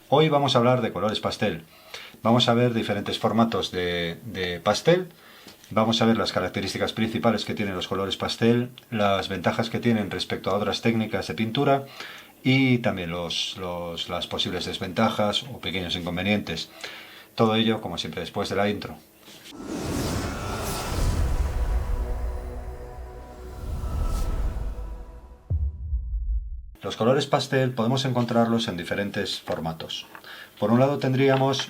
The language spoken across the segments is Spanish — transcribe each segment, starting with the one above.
Hoy vamos a hablar de colores pastel. Vamos a ver diferentes formatos de pastel. Vamos a ver las características principales que tienen los colores pastel, las ventajas que tienen respecto a otras técnicas de pintura y también las posibles desventajas o pequeños inconvenientes. Todo ello, como siempre, después de la intro. Los colores pastel podemos encontrarlos en diferentes formatos. Por un lado tendríamos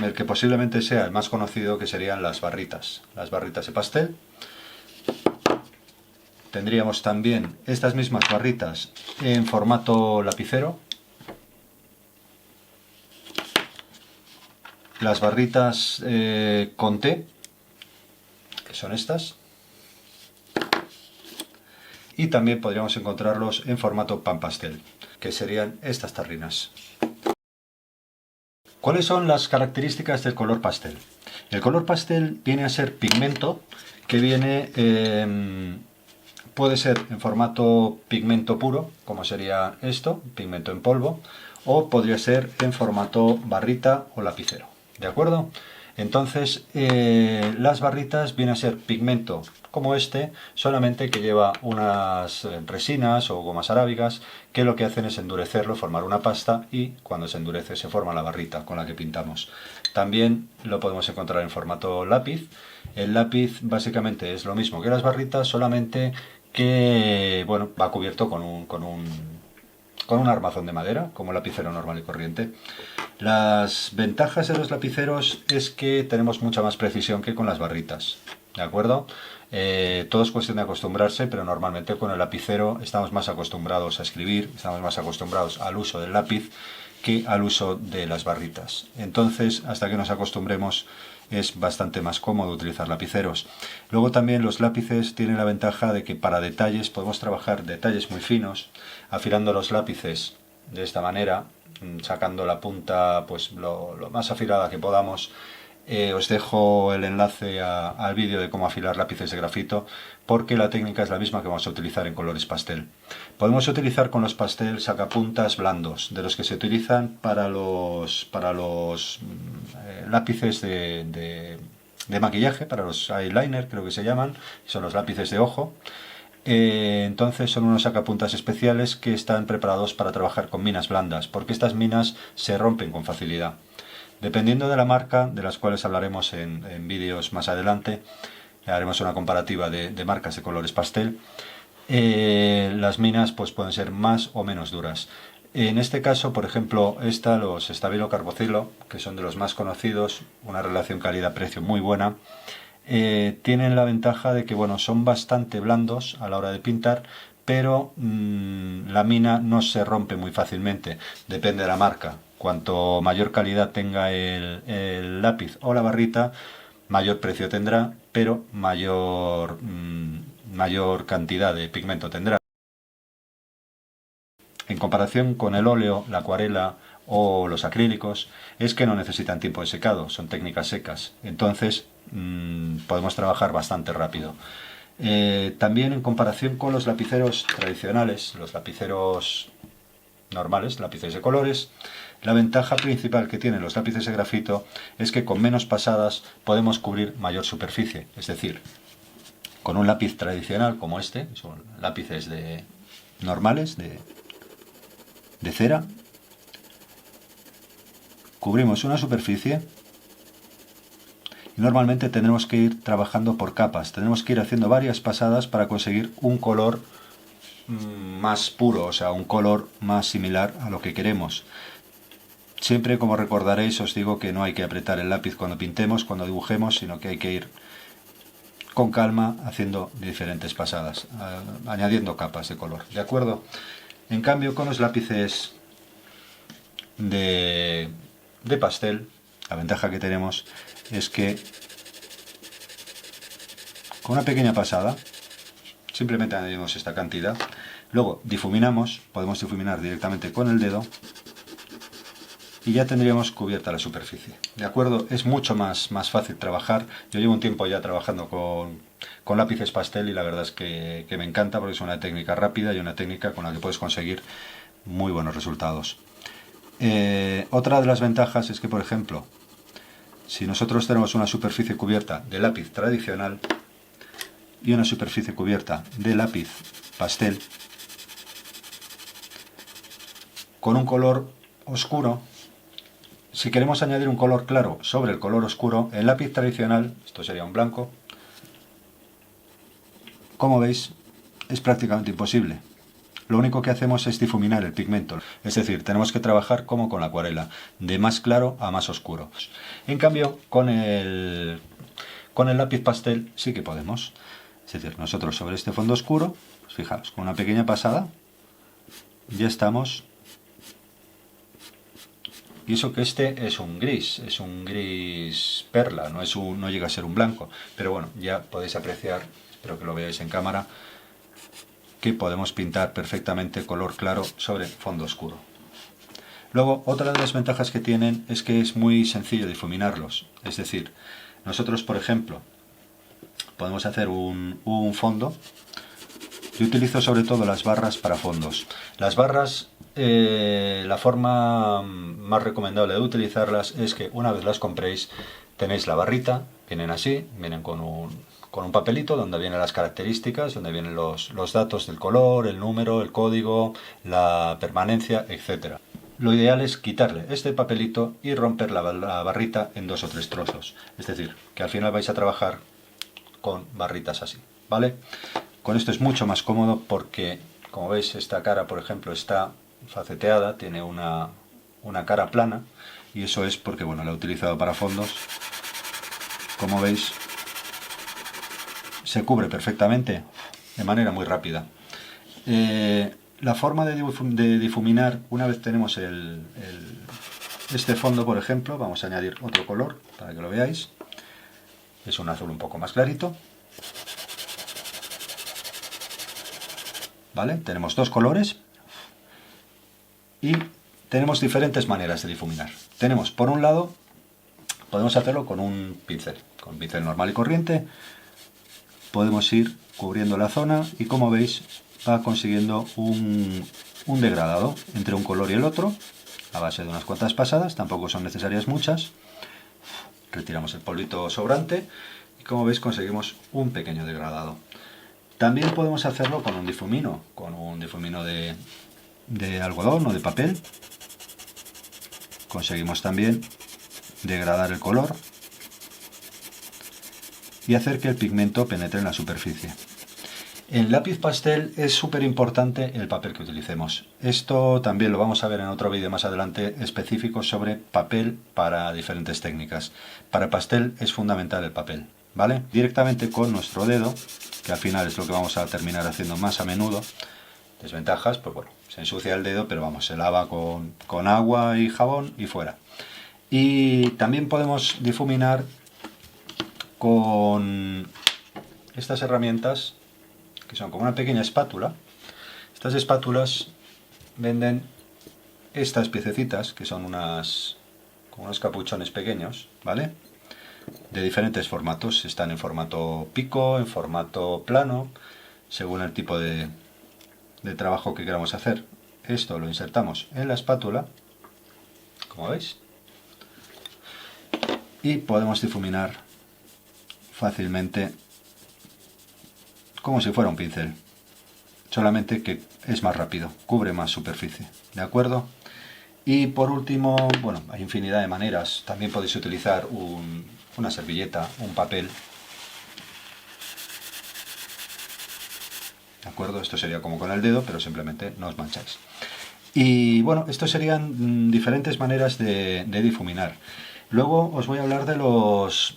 el que posiblemente sea el más conocido, que serían las barritas de pastel. Tendríamos también estas mismas barritas en formato lapicero. Las barritas con T, que son estas. Y también podríamos encontrarlos en formato pan pastel, que serían estas tarrinas. ¿Cuáles son las características del color pastel? El color pastel viene a ser pigmento que viene, puede ser en formato pigmento puro, como sería esto, pigmento en polvo, o podría ser en formato barrita o lapicero. ¿De acuerdo? Entonces, las barritas vienen a ser pigmento como este, solamente que lleva unas resinas o gomas arábicas que lo que hacen es endurecerlo, formar una pasta y cuando se endurece se forma la barrita con la que pintamos. También lo podemos encontrar en formato lápiz. El lápiz básicamente es lo mismo que las barritas, solamente que bueno, va cubierto con un armazón de madera, como un lapicero normal y corriente. Las ventajas de los lapiceros es que tenemos mucha más precisión que con las barritas, ¿de acuerdo? Todo es cuestión de acostumbrarse, pero normalmente con el lapicero estamos más acostumbrados a escribir, estamos más acostumbrados al uso del lápiz que al uso de las barritas. Entonces, hasta que nos acostumbremos, es bastante más cómodo utilizar lapiceros. Luego también los lápices tienen la ventaja de que para detalles podemos trabajar detalles muy finos, afilando los lápices de esta manera, sacando la punta pues lo más afilada que podamos. Os dejo el enlace al vídeo de cómo afilar lápices de grafito, porque la técnica es la misma que vamos a utilizar en colores pastel. Podemos utilizar con los pastel sacapuntas blandos, de los que se utilizan para los lápices de maquillaje, para los eyeliner creo que se llaman, son los lápices de ojo. Entonces son unos sacapuntas especiales que están preparados para trabajar con minas blandas, porque estas minas se rompen con facilidad. Dependiendo de la marca, de las cuales hablaremos en vídeos más adelante, haremos una comparativa de marcas de colores pastel, las minas pues pueden ser más o menos duras. En este caso, por ejemplo, los Stabilo Carbocilo, que son de los más conocidos, una relación calidad-precio muy buena, tienen la ventaja de que bueno, son bastante blandos a la hora de pintar, pero la mina no se rompe muy fácilmente, depende de la marca. Cuanto mayor calidad tenga el lápiz o la barrita, mayor precio tendrá, pero mayor cantidad de pigmento tendrá. En comparación con el óleo, la acuarela o los acrílicos, es que no necesitan tiempo de secado, son técnicas secas. Entonces podemos trabajar bastante rápido. También en comparación con los lapiceros tradicionales, los lapiceros normales, lápices de colores, la ventaja principal que tienen los lápices de grafito es que con menos pasadas podemos cubrir mayor superficie. Es decir, con un lápiz tradicional como este, son lápices normales de cera, cubrimos una superficie y normalmente tendremos que ir trabajando por capas, tendremos que ir haciendo varias pasadas para conseguir un color más puro, o sea, un color más similar a lo que queremos. Siempre, como recordaréis, os digo que no hay que apretar el lápiz cuando pintemos, cuando dibujemos, sino que hay que ir con calma haciendo diferentes pasadas, añadiendo capas de color, ¿de acuerdo? En cambio, con los lápices de pastel, la ventaja que tenemos es que con una pequeña pasada, simplemente añadimos esta cantidad, luego difuminamos, podemos difuminar directamente con el dedo y ya tendríamos cubierta la superficie. ¿De acuerdo? Es mucho más fácil trabajar. Yo llevo un tiempo ya trabajando con lápices pastel y la verdad es que me encanta, porque es una técnica rápida y una técnica con la que puedes conseguir muy buenos resultados. Otra de las ventajas es que, por ejemplo, si nosotros tenemos una superficie cubierta de lápiz tradicional y una superficie cubierta de lápiz pastel con un color oscuro, si queremos añadir un color claro sobre el color oscuro, el lápiz tradicional, esto sería un blanco, como veis, es prácticamente imposible. Lo único que hacemos es difuminar el pigmento, es decir, tenemos que trabajar como con la acuarela, de más claro a más oscuro. En cambio, con el lápiz pastel sí que podemos. Es decir, nosotros sobre este fondo oscuro, pues fijaos, con una pequeña pasada, ya estamos. Y eso que este es un gris perla, no llega a ser un blanco. Pero bueno, ya podéis apreciar, espero que lo veáis en cámara, que podemos pintar perfectamente color claro sobre fondo oscuro. Luego, otra de las ventajas que tienen es que es muy sencillo difuminarlos. Es decir, nosotros, por ejemplo, podemos hacer un fondo. Yo utilizo sobre todo las barras para fondos. Las barras, la forma más recomendable de utilizarlas es que una vez las compréis, tenéis la barrita, vienen así, vienen con un papelito donde vienen las características, donde vienen los datos del color, el número, el código, la permanencia, etc. Lo ideal es quitarle este papelito y romper la barrita en 2 o 3 trozos. Es decir, que al final vais a trabajar con barritas así, ¿vale? Con esto es mucho más cómodo porque, como veis, esta cara, por ejemplo, está faceteada, tiene una cara plana, y eso es porque, bueno, la he utilizado para fondos. Como veis, se cubre perfectamente de manera muy rápida. La forma de difuminar, una vez tenemos este fondo, por ejemplo, vamos a añadir otro color para que lo veáis. Es un azul un poco más clarito. ¿Vale? Tenemos dos colores y tenemos diferentes maneras de difuminar. Tenemos, por un lado, podemos hacerlo con un pincel normal y corriente. Podemos ir cubriendo la zona y, como veis, va consiguiendo un degradado entre un color y el otro a base de unas cuantas pasadas, tampoco son necesarias muchas. Retiramos el polvito sobrante y, como veis, conseguimos un pequeño degradado. También podemos hacerlo con un difumino de algodón o de papel. Conseguimos también degradar el color y hacer que el pigmento penetre en la superficie. En lápiz pastel es súper importante el papel que utilicemos. Esto también lo vamos a ver en otro vídeo más adelante específico sobre papel para diferentes técnicas. Para pastel es fundamental el papel, ¿vale? Directamente con nuestro dedo, que al final es lo que vamos a terminar haciendo más a menudo. Desventajas, pues bueno, se ensucia el dedo, pero vamos, se lava con agua y jabón y fuera. Y también podemos difuminar con estas herramientas, que son como una pequeña espátula. Estas espátulas venden estas piececitas, que son como unos capuchones pequeños, ¿vale? De diferentes formatos. Están en formato pico, en formato plano, según el tipo de trabajo que queramos hacer. Esto lo insertamos en la espátula, como veis, y podemos difuminar fácilmente como si fuera un pincel, solamente que es más rápido, cubre más superficie, ¿de acuerdo? Y por último, bueno, hay infinidad de maneras. También podéis utilizar una servilleta, un papel, ¿de acuerdo? Esto sería como con el dedo, pero simplemente no os mancháis. Y bueno, estos serían diferentes maneras de difuminar. Luego os voy a hablar de los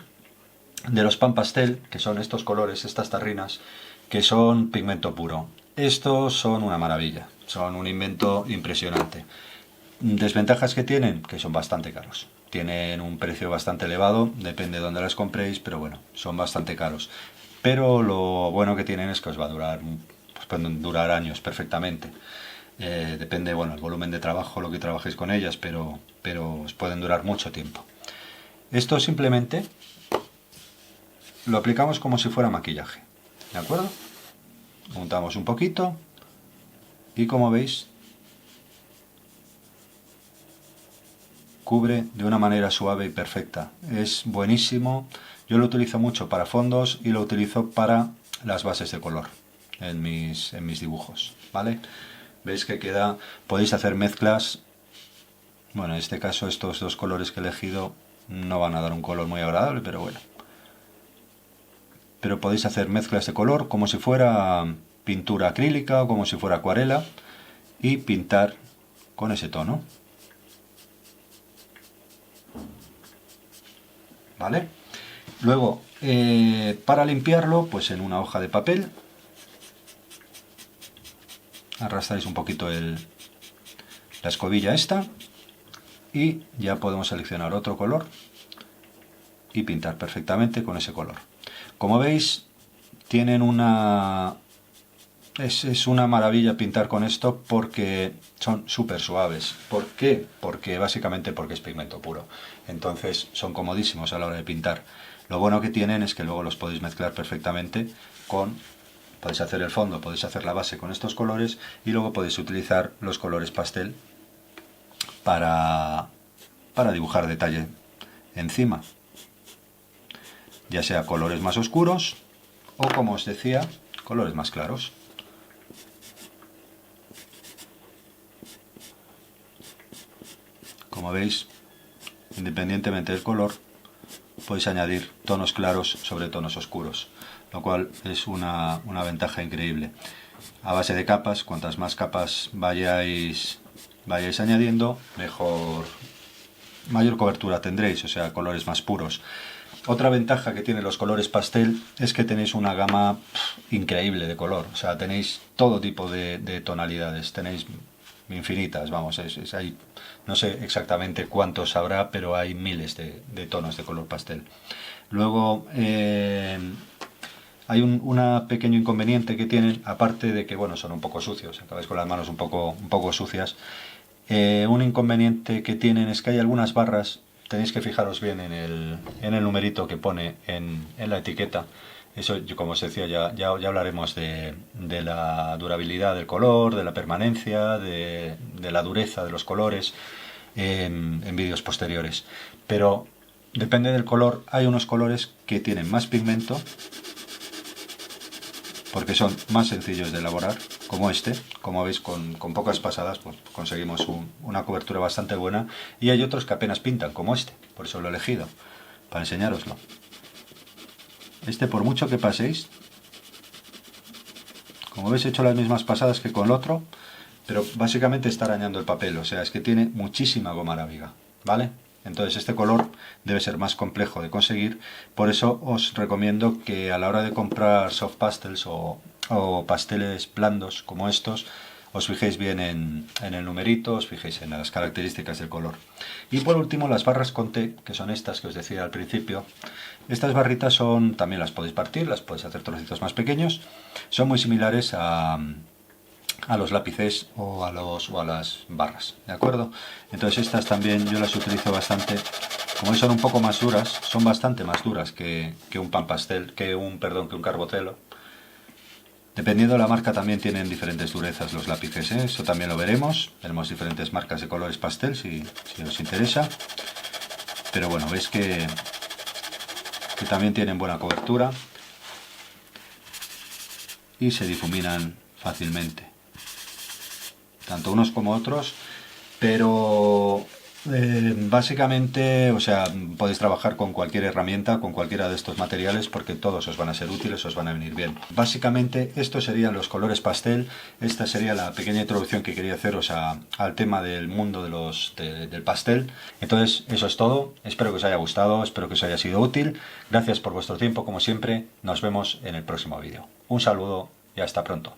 pan pastel, que son estos colores, estas tarrinas, que son pigmento puro. Estos son una maravilla, son un invento impresionante. Desventajas que tienen, que son bastante caros. Tienen un precio bastante elevado, depende de dónde las compréis, pero bueno, son bastante caros. Pero lo bueno que tienen es que os va a durar, pues pueden durar años perfectamente. Depende, bueno, el volumen de trabajo, lo que trabajéis con ellas, pero os pueden durar mucho tiempo. Esto simplemente lo aplicamos como si fuera maquillaje, ¿de acuerdo? Untamos un poquito y, como veis, cubre de una manera suave y perfecta. Es buenísimo. Yo lo utilizo mucho para fondos y lo utilizo para las bases de color en mis dibujos, ¿vale? Veis que queda, podéis hacer mezclas. Bueno, en este caso estos dos colores que he elegido no van a dar un color muy agradable, pero bueno. Pero podéis hacer mezclas de color como si fuera pintura acrílica o como si fuera acuarela y pintar con ese tono. ¿Vale? Luego, para limpiarlo, pues en una hoja de papel arrastráis un poquito la escobilla esta y ya podemos seleccionar otro color y pintar perfectamente con ese color. Como veis, tienen es una maravilla pintar con esto porque son súper suaves. ¿Por qué? Básicamente porque es pigmento puro. Entonces son comodísimos a la hora de pintar. Lo bueno que tienen es que luego los podéis mezclar perfectamente podéis hacer el fondo, podéis hacer la base con estos colores y luego podéis utilizar los colores pastel para dibujar detalle encima. Ya sea colores más oscuros o, como os decía, colores más claros. Como veis, independientemente del color, podéis añadir tonos claros sobre tonos oscuros, lo cual es una ventaja increíble. A base de capas, cuantas más capas vayáis añadiendo, mayor cobertura tendréis, o sea, colores más puros. Otra ventaja que tienen los colores pastel es que tenéis una gama increíble de color, o sea, tenéis todo tipo de tonalidades, tenéis infinitas, vamos, hay, no sé exactamente cuántos habrá, pero hay miles de tonos de color pastel. Luego hay un pequeño inconveniente que tienen, aparte de que, bueno, son un poco sucios, acabáis con las manos un poco sucias. Un inconveniente que tienen es que hay algunas barras, tenéis que fijaros bien en el numerito que pone en la etiqueta. Eso, como os decía, ya hablaremos de la durabilidad del color, de la permanencia, de la dureza de los colores en vídeos posteriores. Pero depende del color, hay unos colores que tienen más pigmento porque son más sencillos de elaborar, como este. Como veis, con pocas pasadas pues conseguimos una cobertura bastante buena, y hay otros que apenas pintan, como este, por eso lo he elegido, para enseñároslo. Este, por mucho que paséis, como veis, he hecho las mismas pasadas que con el otro, pero básicamente está arañando el papel, o sea, es que tiene muchísima goma arábiga, ¿vale? Entonces este color debe ser más complejo de conseguir, por eso os recomiendo que a la hora de comprar soft pastels o pasteles blandos como estos, os fijéis bien en el numerito, os fijéis en las características del color. Y por último, las barras con T, que son estas que os decía al principio. Estas barritas también las podéis partir, las podéis hacer trocitos más pequeños, son muy similares a los lápices o a las barras, ¿de acuerdo? Entonces estas también yo las utilizo bastante. Como son un poco más duras, son bastante más duras que un pan pastel, que un carbotelo. Dependiendo de la marca también tienen diferentes durezas los lápices, ¿eh? Eso también lo veremos. Tenemos diferentes marcas de colores pastel si os interesa. Pero bueno, veis que también tienen buena cobertura y se difuminan fácilmente, tanto unos como otros, pero básicamente, o sea, podéis trabajar con cualquier herramienta, con cualquiera de estos materiales, porque todos os van a ser útiles, os van a venir bien. Básicamente estos serían los colores pastel. Esta sería la pequeña introducción que quería haceros al tema del mundo del pastel. Entonces eso es todo, espero que os haya gustado, espero que os haya sido útil. Gracias por vuestro tiempo, como siempre, nos vemos en el próximo vídeo. Un saludo y hasta pronto.